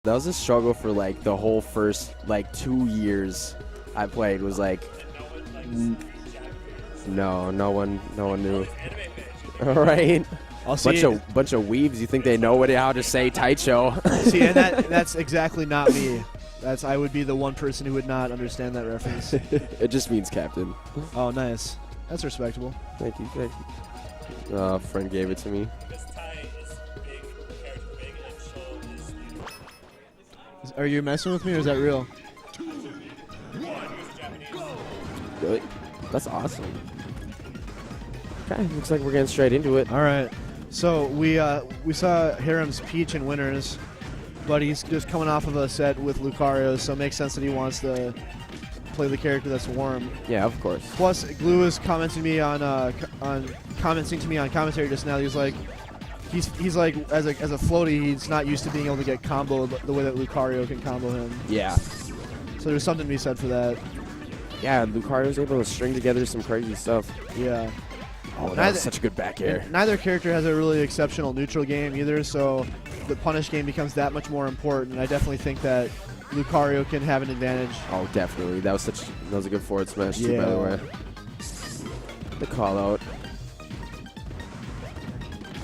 That was a struggle for like the whole first like 2 years I played. Was like, no one knew. All right. Bunch of weebs. You think they know how to say Taicho? See, and that's exactly not me. I would be the one person who would not understand that reference. It just means captain. Oh, nice. That's respectable. Thank you. Friend gave it to me. Are you messing with me, or is that real? Really? That's awesome. Okay, looks like we're getting straight into it. All right. So we saw Harem's Peach in winners, but he's just coming off of a set with Lucario, so it makes sense that he wants to play the character that's warm. Yeah, of course. Plus, Glue was commenting to me on commentary just now. He's like, he's like as a floaty, he's not used to being able to get comboed the way that Lucario can combo him. Yeah. So there's something to be said for that. Yeah, Lucario's able to string together some crazy stuff. Yeah. Oh, that was such a good back air. Neither character has a really exceptional neutral game either, so the punish game becomes that much more important. And I definitely think that Lucario can have an advantage. Oh, definitely. That was a good forward smash too, by the way. The call out.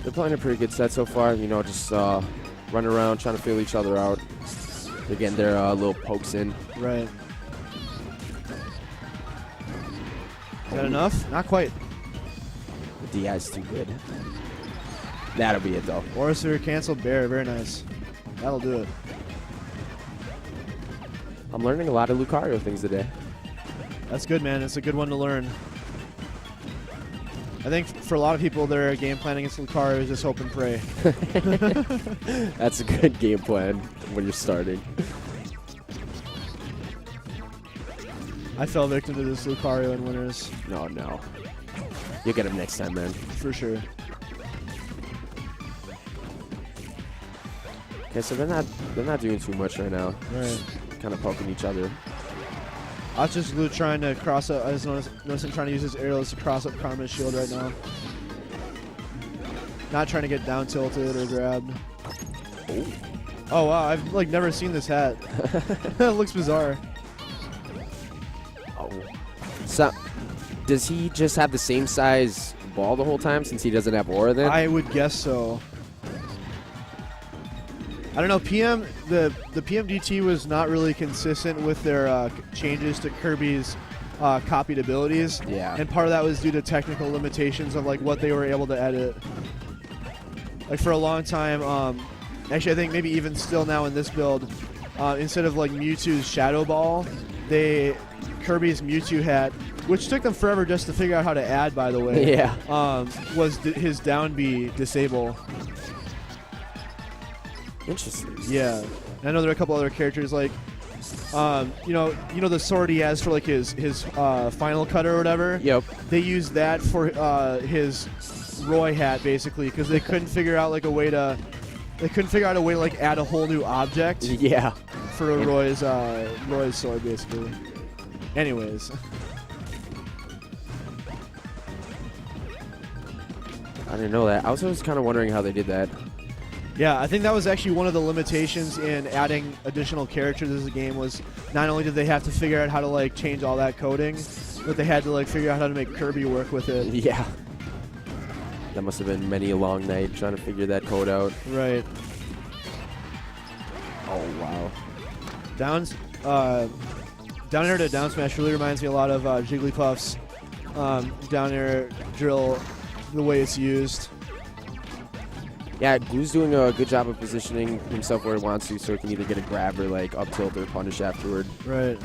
They're playing a pretty good set so far. You know, just running around trying to feel each other out. They're getting their little pokes in. Right. Is that enough? Not quite. The DI's too good. That'll be it, though. Orser canceled Bear. Very nice. That'll do it. I'm learning a lot of Lucario things today. That's good, man. It's a good one to learn. I think for a lot of people, their game plan against Lucario is just hope and pray. That's a good game plan when you're starting. I fell victim to this Lucario in winners. No. You'll get him next time, man. For sure. Okay, so they're not doing too much right now. Right. Kind of poking each other. That's just Glue trying to cross up. I just noticed him trying to use his aerials to cross up Karma's shield right now. Not trying to get down tilted or grabbed. Oh wow, I've like never seen this hat. It looks bizarre. Oh. So, does he just have the same size ball the whole time since he doesn't have aura then? I would guess so. I don't know. The PMDT was not really consistent with their changes to Kirby's copied abilities. Yeah. And part of that was due to technical limitations of like what they were able to edit. Like for a long time, actually I think maybe even still now in this build, instead of like Mewtwo's Shadow Ball, Kirby's Mewtwo hat, which took them forever just to figure out how to add, by the way. Yeah. Was his down B disable. Interesting. Yeah, I know there are a couple other characters like, you know the sword he has for like his final cut or whatever. Yep. They used that for his Roy hat basically because they couldn't figure out a way to like add a whole new object. Yeah. For Roy's sword basically. Anyways. I didn't know that. I was always kind of wondering how they did that. Yeah, I think that was actually one of the limitations in adding additional characters as a game was not only did they have to figure out how to like change all that coding, but they had to like figure out how to make Kirby work with it. Yeah. That must have been many a long night trying to figure that code out. Right. Oh, wow. Down air to down smash really reminds me a lot of Jigglypuff's down air drill, the way it's used. Yeah, Glue's doing a good job of positioning himself where he wants to so he can either get a grab or like up tilt or punish afterward. Right.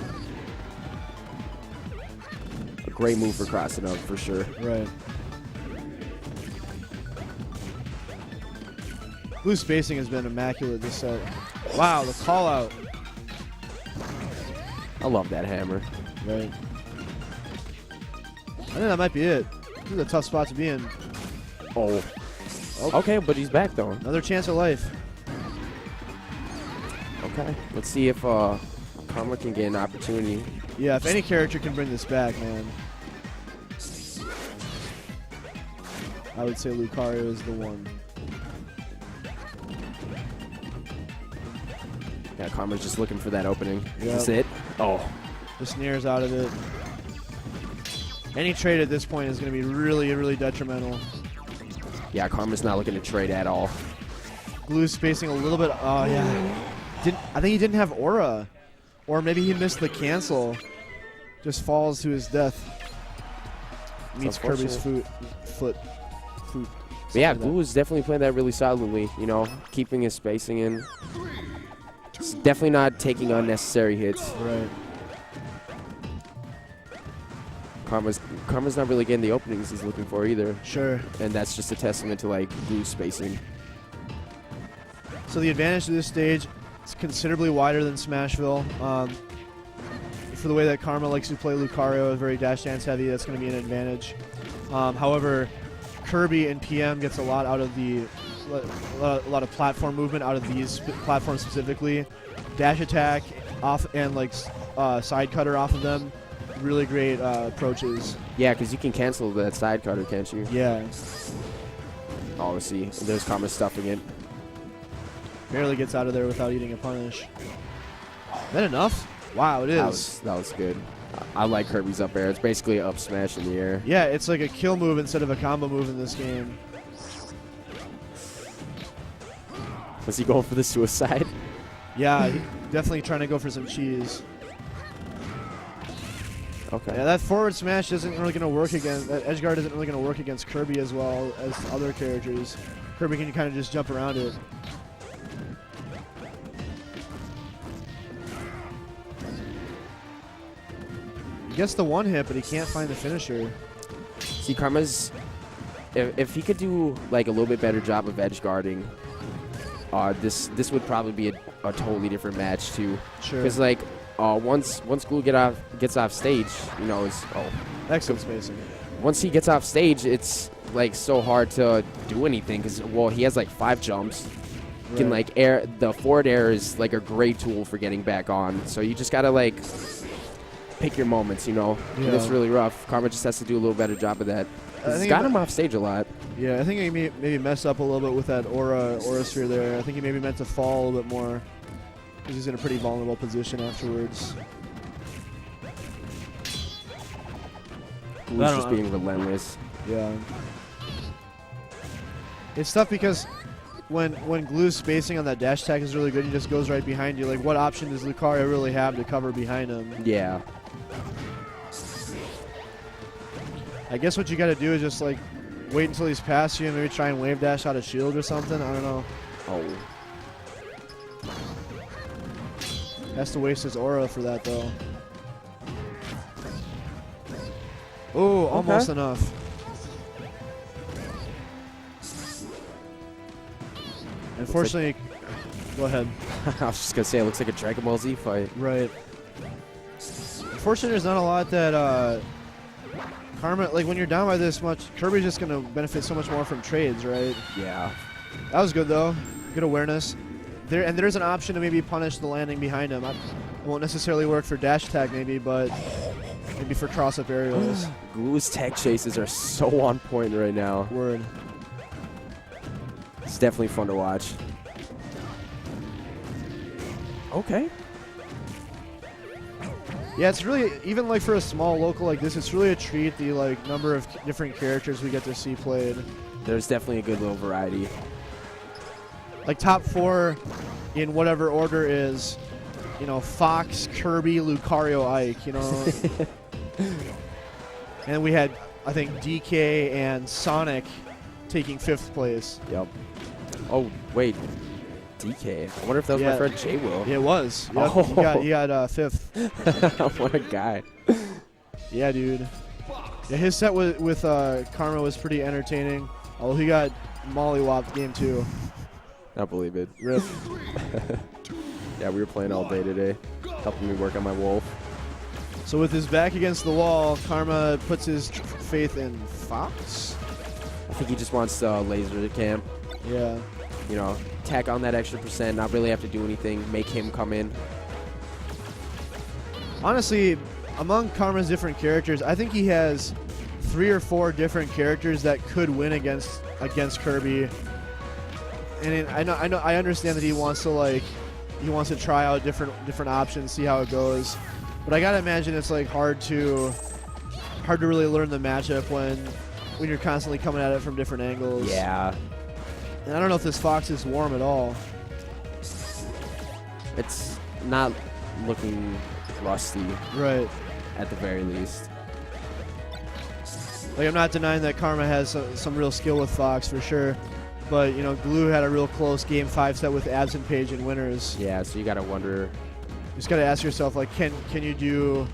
A great move for crossing up for sure. Right. Glue's spacing has been immaculate this set. Wow, the call out. I love that hammer. Right. I think that might be it. This is a tough spot to be in. Oh. Okay, but he's back though. Another chance at life. Okay. Let's see if Karma can get an opportunity. Yeah, if any character can bring this back, man. I would say Lucario is the one. Yeah, Karma's just looking for that opening. Yep. That's it. Oh. Just snares out of it. Any trade at this point is going to be really, really detrimental. Yeah, Karma's not looking to trade at all. Glue's spacing a little bit. Oh, yeah. I think he didn't have aura. Or maybe he missed the cancel. Just falls to his death. Meets Kirby's foot. But yeah, Glue is definitely playing that really solidly. You know, keeping his spacing in. It's definitely not taking unnecessary hits. Right. Karma's not really getting the openings he's looking for either. Sure. And that's just a testament to like Glue spacing. So the advantage to this stage is considerably wider than Smashville. For the way that Karma likes to play Lucario, very dash dance heavy, that's going to be an advantage. However, Kirby and PM gets a lot out of a lot of platform movement out of these platforms specifically. Dash attack off and like side cutter off of them. Really great approaches. Yeah, because you can cancel that side cutter, can't you? Yeah. Oh, see, there's Karma stuffing it. Barely gets out of there without eating a punish. Is that enough? Wow, it is. That was good. I like Kirby's up air. It's basically an up smash in the air. Yeah, it's like a kill move instead of a combo move in this game. Was he going for the suicide? Yeah, definitely trying to go for some cheese. Okay. Yeah, that forward smash isn't really going to work against, that edge guard isn't really going to work against Kirby as well as other characters. Kirby can kind of just jump around it. He gets the one hit, but he can't find the finisher. See, Karma's, if he could do like a little bit better job of edge guarding, this would probably be a totally different match too. Sure. Because like once Glue gets off stage, you know, excellent spacing. Once he gets off stage, it's like so hard to do anything because he has like 5 jumps. Right. Can like the forward air is like a great tool for getting back on. So you just gotta like pick your moments, you know. Yeah. And it's really rough. Karma just has to do a little better job of that. It's got him off stage a lot. Yeah, I think he maybe messed up a little bit with that aura sphere there. I think he maybe meant to fall a little bit more because he's in a pretty vulnerable position afterwards. Glue's just being relentless. Yeah. It's tough because when Glue's spacing on that dash attack is really good, he just goes right behind you. Like, what option does Lucario really have to cover behind him? Yeah. I guess what you got to do is just like wait until he's past you and maybe try and wave dash out a shield or something. I don't know. Oh. Has to waste his aura for that though. Oh, almost enough. Unfortunately, go ahead. I was just gonna say it looks like a Dragon Ball Z fight. Right. Unfortunately, there's not a lot that Karma, like when you're down by this much, Kirby's just gonna benefit so much more from trades, right? Yeah. That was good though. Good awareness. There's an option to maybe punish the landing behind him. It won't necessarily work for dash attack maybe, but maybe for cross-up aerials. Glue's tech chases are so on point right now. Word. It's definitely fun to watch. Okay. Yeah, it's really, even like for a small local like this, it's really a treat, the like number of different characters we get to see played. There's definitely a good little variety. Like top 4 in whatever order is, you know, Fox, Kirby, Lucario, Ike, you know. And we had, I think, DK and Sonic taking 5th place. Yep. Oh, wait. DK. I wonder if that was my friend J-Will. Yeah, it was. Yep. Oh. He got 5th. What a guy. Yeah, dude. Yeah, his set with Karma was pretty entertaining. Although he got mollywopped game 2. I believe it. Rip. Yeah, we were playing all day today, helping me work on my wolf. So with his back against the wall, Karma puts his faith in Fox? I think he just wants to laser the camp. Yeah. You know, tack on that extra %, not really have to do anything, make him come in. Honestly, among Karma's different characters, I think he has 3 or 4 different characters that could win against Kirby. And I understand that he wants to like he wants to try out different options, see how it goes. But I gotta imagine it's like hard to really learn the matchup when you're constantly coming at it from different angles. Yeah. And I don't know if this Fox is warm at all. It's not looking rusty. Right. At the very least. Like, I'm not denying that Karma has some real skill with Fox for sure. But, you know, Glue had a real close Game 5 set with Absent Page and Winners. Yeah, so you got to wonder. You just got to ask yourself, like, can you do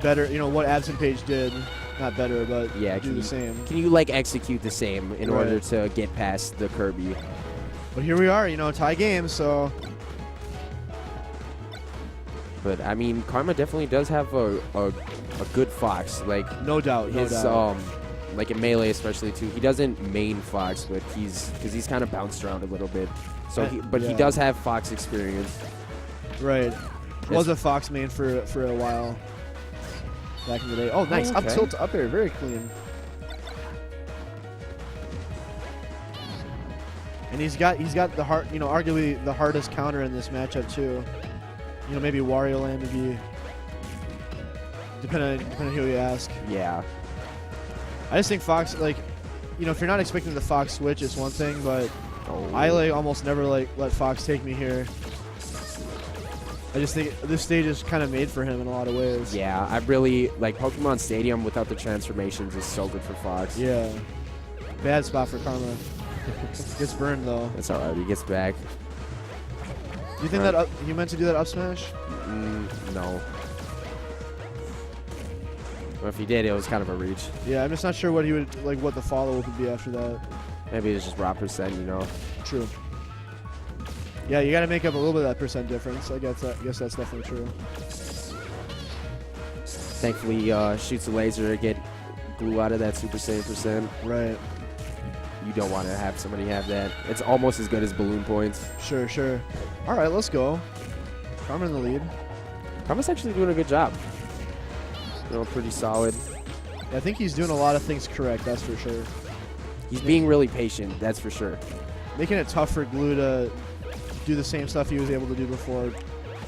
better? You know, what Absent Page did, not better, but yeah, do the same. Can you, like, execute the same in order to get past the Kirby? But here we are, you know, tie game, so... But, I mean, Karma definitely does have a good Fox. Like, no doubt, his, like in Melee especially, too. He doesn't main Fox, but because he's kind of bounced around a little bit. So, he does have Fox experience. Right. Was a Fox main for a while back in the day. Oh, nice. Up tilt to up air. Very clean. And he's got the hard, you know, arguably the hardest counter in this matchup too. You know, maybe Wario Land, maybe depending on who you ask. Yeah. I just think Fox, like, you know, if you're not expecting the Fox switch, it's one thing, but I like almost never like let Fox take me here. I just think this stage is kind of made for him in a lot of ways. Yeah, I really like Pokemon Stadium without the transformations is so good for Fox. Yeah. Bad spot for Karma. Gets burned though. It's alright, he gets back. Do you think that you meant to do that up smash? No. Well, if he did, it was kind of a reach. Yeah, I'm just not sure what he would like. What the follow-up would be after that. Maybe it's just raw percent, you know. True. Yeah, you got to make up a little bit of that percent difference. I guess that's definitely true. Thankfully, shoots a laser to get Glue out of that Super Saiyan percent. Right. You don't want to have somebody have that. It's almost as good as balloon points. Sure, sure. All right, let's go. Karma in the lead. Karma's actually doing a good job. You know, pretty solid. Yeah, I think he's doing a lot of things correct, that's for sure. He's being really patient, that's for sure. Making it tough for Glue to do the same stuff he was able to do before.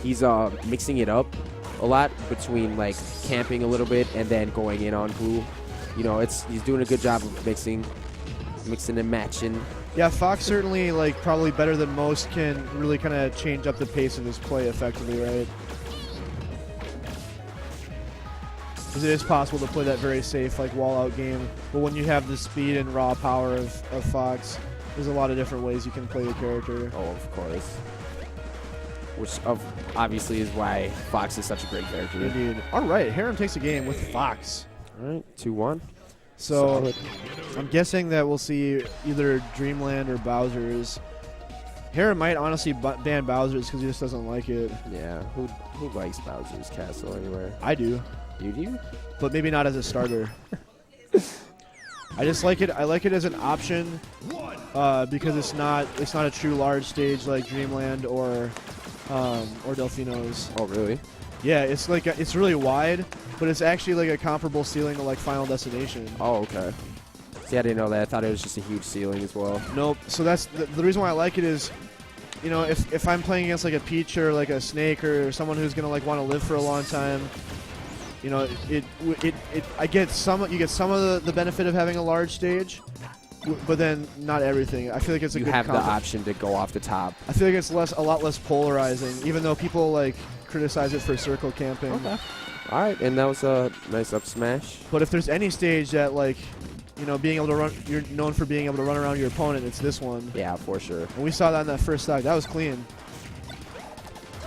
He's mixing it up a lot between like camping a little bit and then going in on Glue. You know, he's doing a good job of mixing and matching. Yeah, Fox certainly, like, probably better than most can really kind of change up the pace of his play effectively, right? Because it is possible to play that very safe, like, wall-out game. But when you have the speed and raw power of Fox, there's a lot of different ways you can play the character. Oh, of course. Which obviously is why Fox is such a great character. Indeed. All right, Harem takes a game with Fox. All right, 2-1. So solid. I'm guessing that we'll see either Dreamland or Bowser's. Harem might honestly ban Bowser's because he just doesn't like it. Yeah, who likes Bowser's Castle anywhere? I do. You do? But maybe not as a starter. I just like it. I like it as an option because it's not a true large stage like Dreamland or Delfino's. Oh, really? Yeah, it's like it's really wide, but it's actually like a comparable ceiling to like Final Destination. Oh, okay. See, I didn't know that. I thought it was just a huge ceiling as well. Nope. So that's the reason why I like it is, you know, if I'm playing against like a Peach or like a Snake or someone who's gonna like want to live for a long time, you know, you get some of the benefit of having a large stage, but then not everything. I feel like it's a good You have the option to go off the top. I feel like it's a lot less polarizing, even though people like criticize it for circle camping. Okay. All right, and that was a nice up smash. But if there's any stage that, like, you know, being able to run, you're known for being able to run around your opponent, it's this one. Yeah, for sure. And we saw that in that first stock. That was clean.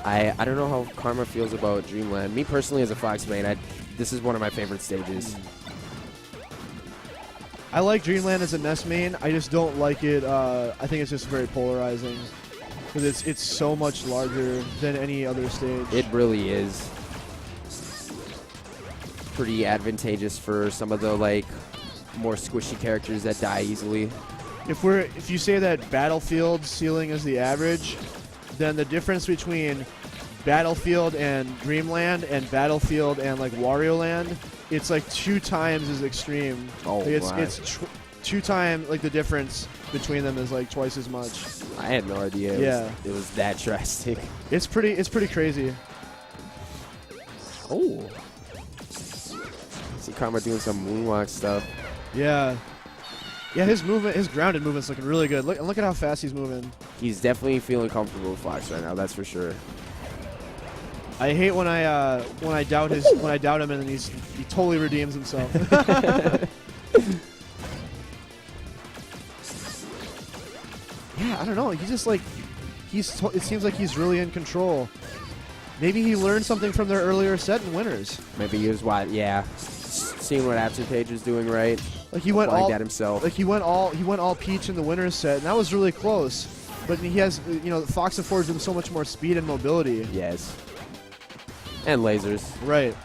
I don't know how Karma feels about Dreamland. Me personally, as a Fox main, this is one of my favorite stages. I like Dreamland as a Nest main. I just don't like it. I think it's just very polarizing because it's so much larger than any other stage. It really is. Pretty advantageous for some of the like more squishy characters that die easily. If you say that Battlefield ceiling is the average, then the difference between Battlefield and Dreamland and Battlefield and like Wario Land, it's like 2 times as extreme. Oh, like it's 2-time, like the difference between them is like twice as much. I had no idea it was that drastic. It's pretty crazy. Oh. See Karma doing some moonwalk stuff. Yeah. Yeah, his grounded movement's looking really good. Look at how fast he's moving. He's definitely feeling comfortable with Fox right now, that's for sure. I hate when I doubt him and then he totally redeems himself. Yeah, I don't know. He just like it seems like he's really in control. Maybe he learned something from their earlier set in winners. Maybe he was seeing what Afterpage was doing right. Like he went all that himself. Like he went all peach in the winners set, and that was really close. But he has, Fox affords him so much more speed and mobility. Yes. And lasers. Right.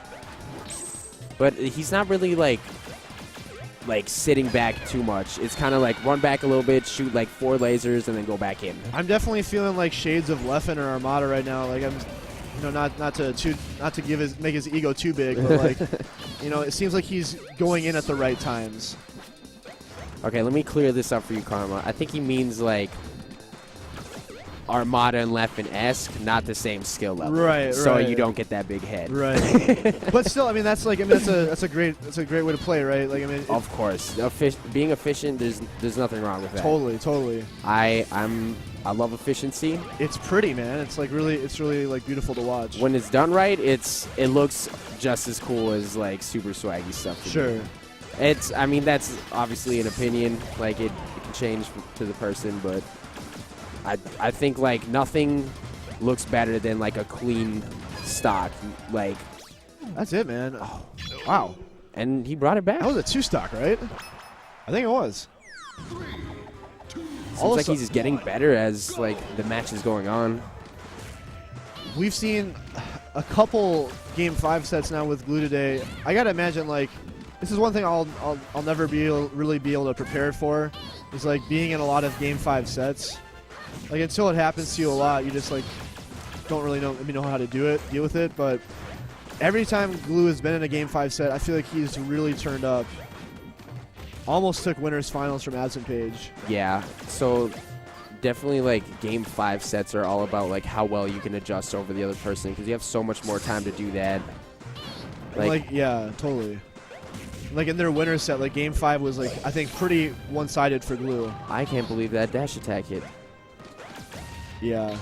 But he's not really like sitting back too much. It's kind of like run back a little bit, shoot like 4 lasers, and then go back in. I'm definitely feeling like shades of Leffen or Armada right now. Like I'm, not to make his ego too big, but like, it seems like he's going in at the right times. Okay, let me clear this up for you, Karma. I think he means like Armada and Leffen-esque, not the same skill level. Right. So you don't get that big head. Right. But still, I mean, that's a great way to play, right? Like, I mean, of course, being efficient, there's nothing wrong with that. Totally. I love efficiency. It's pretty, man. It's really like beautiful to watch. When it's done right, it looks just as cool as like super swaggy stuff. Sure. I mean, that's obviously an opinion. Like it can change to the person, but I think like nothing looks better than like a clean stock. Like that's it, man. Oh, wow. And he brought it back. That was a 2-stock, right? I think it was. Seems like he's getting better as like the match is going on. We've seen a couple Game 5 sets now with Glue today. I gotta imagine like this is one thing I'll never really be able to prepare for. Is like being in a lot of Game 5 sets. Like until it happens to you a lot, you just like don't really know how to deal with it. But every time Glue has been in a Game 5 set, I feel like he's really turned up. Almost took winners finals from Page. Yeah, so definitely like Game 5 sets are all about like how well you can adjust over the other person because you have so much more time to do that. Yeah, totally. Like in their winner set, like Game 5 was like I think pretty one-sided for Glue. I can't believe that dash attack hit. Yeah.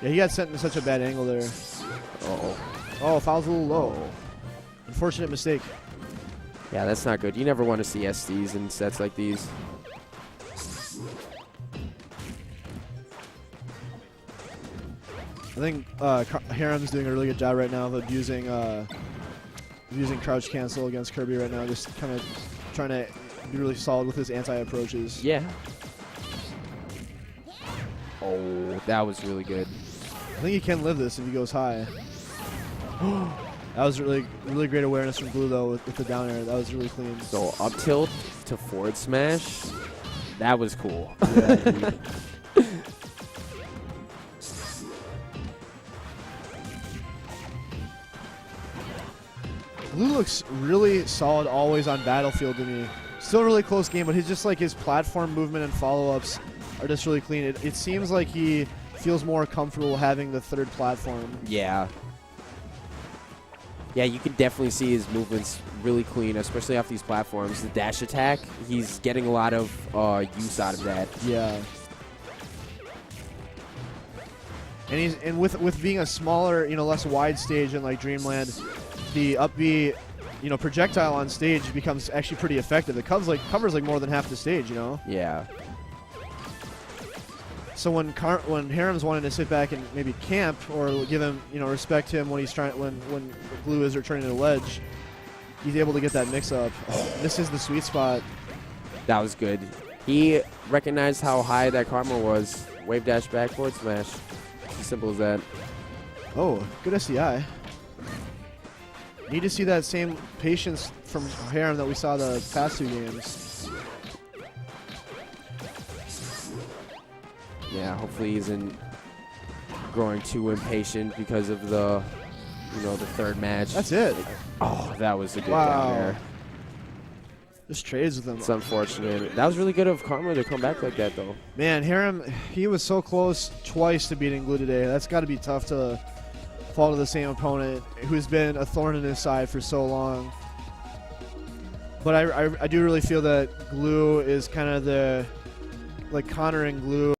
Yeah, he got sent in such a bad angle there. Uh-oh. Oh, foul's a little low. Unfortunate mistake. Yeah, that's not good. You never want to see SDs in sets like these. I think Harem's doing a really good job right now of abusing crouch cancel against Kirby right now, just kind of trying to be really solid with his anti-approaches. Yeah. Oh, that was really good. I think he can live this if he goes high. That was really great awareness from Glue, though, with the down air. That was really clean. So up tilt to forward smash, that was cool. Yeah. Glue looks really solid always on Battlefield to me. Still a really close game, but his platform movement and follow-ups are just really clean. It seems like he feels more comfortable having the third platform. Yeah. Yeah, you can definitely see his movements really clean, especially off these platforms. The dash attack, he's getting a lot of use out of that. Yeah. And with being a smaller, less wide stage in like Dreamland, the up B, projectile on stage becomes actually pretty effective. It covers like more than half the stage, Yeah. So when Harem's wanting to sit back and maybe camp or give him, respect him when when Glue is returning to the ledge, he's able to get that mix up. This is the sweet spot. That was good. He recognized how high that Karma was. Wave dash back forward smash. Simple as that. Oh, good SDI. Need to see that same patience from Harem that we saw the past 2 games. Yeah, hopefully he isn't growing too impatient because of the, the third match. That's it. Oh, that was a good Wow. down there. Just trades with him. It's unfortunate. That was really good of Karma to come back like that, though. Man, Harem, he was so close twice to beating Glue today. That's got to be tough to fall to the same opponent who's been a thorn in his side for so long. But I do really feel that Glue is kind of the, like, Connor and Glue